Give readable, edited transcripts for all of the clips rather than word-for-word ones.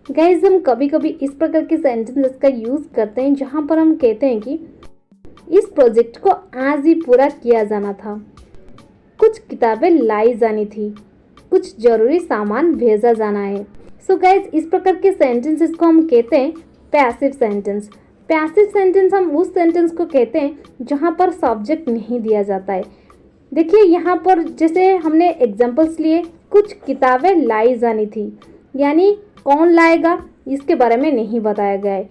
Guys हम कभी कभी इस प्रकार के सेंटेंसेस का यूज करते हैं जहां पर हम कहते हैं कि इस प्रोजेक्ट को आज ही पूरा किया जाना था, कुछ किताबें लाई जानी थी, कुछ जरूरी सामान भेजा जाना है। सो गाइज इस प्रकार के सेंटेंसेस को हम कहते हैं पैसिव सेंटेंस। पैसिव सेंटेंस हम उस सेंटेंस को कहते हैं जहां पर सब्जेक्ट नहीं दिया जाता है। देखिए यहाँ पर जैसे हमने एग्जांपल्स लिए, कुछ किताबें लाई जानी थी, यानी कौन लाएगा इसके बारे में नहीं बताया गया है।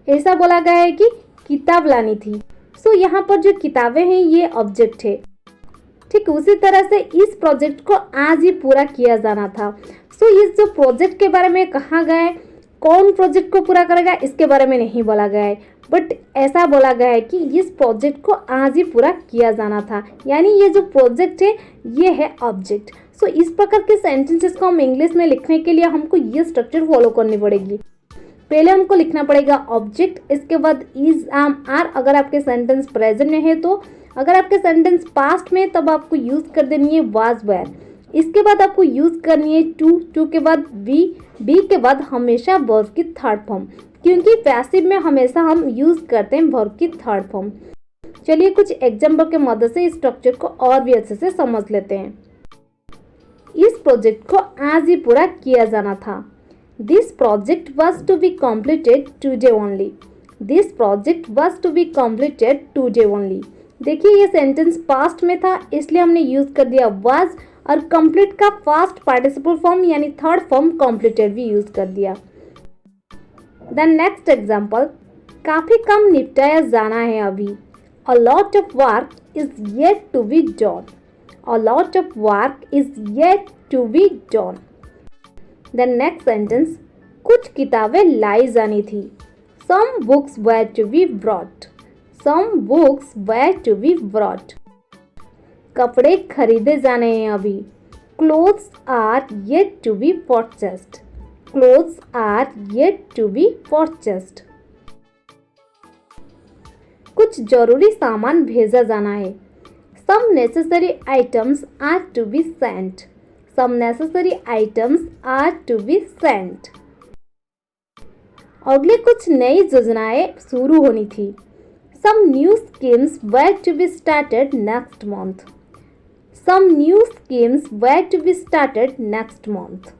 ऐसा बोला गया है कि किताब लानी थी। सो यहाँ पर जो किताबें हैं ये ऑब्जेक्ट है। ठीक उसी तरह से इस प्रोजेक्ट को आज ही पूरा किया जाना था। सो इस जो प्रोजेक्ट के बारे में कहा गया है, कौन प्रोजेक्ट को पूरा करेगा इसके बारे में नहीं बोला गया है, बट ऐसा बोला गया है कि इस प्रोजेक्ट को आज ही पूरा किया जाना था, यानी ये जो प्रोजेक्ट है ये है ऑब्जेक्ट। सो इस प्रकार के सेंटेंसेस को हम इंग्लिश में लिखने के लिए हमको ये स्ट्रक्चर फॉलो करनी पड़ेगी। पहले हमको लिखना पड़ेगा ऑब्जेक्ट, इसके बाद इज, एम, आर अगर आपके सेंटेंस प्रेजेंट में है तो, अगर आपके सेंटेंस पास्ट में तब आपको यूज कर देनी है वाज वेयर, इसके बाद आपको यूज करनी है टू के बाद बी के बाद हमेशा वर्ब की थर्ड फॉर्म, क्योंकि पैसिव में हमेशा हम यूज करते हैं वर्ब की थर्ड फॉर्म। चलिए कुछ एग्जाम्पल के मदद से इस स्ट्रक्चर को और भी अच्छे से समझ लेते हैं। इस प्रोजेक्ट को आज ही पूरा किया जाना था। This project was to be completed today only. This project was to be completed today only. देखिए ये सेंटेंस पास्ट में था इसलिए हमने यूज कर दिया वाज, और कंप्लीट का फास्ट पार्टिसिपल फॉर्म यानी थर्ड फॉर्म कम्प्लीटेड भी यूज कर दिया। देन नेक्स्ट एग्जाम्पल, काफी कम निपटाया जाना है अभी। A lot of work is yet to be done. A lot of work is yet to be done. The next sentence, कुछ किताबें लाई जानी थी। Some books were to be brought. Some books were to be brought. कपड़े खरीदे जाने हैं अभी। Clothes are yet to be purchased. Clothes are yet to be purchased. कुछ जरूरी सामान भेजा जाना है। Some necessary items are to be sent. Some necessary items are to be sent. अगले कुछ नई योजनाएं शुरू होनी थी। Some new schemes were to be started next month. Some new schemes were to be started next month.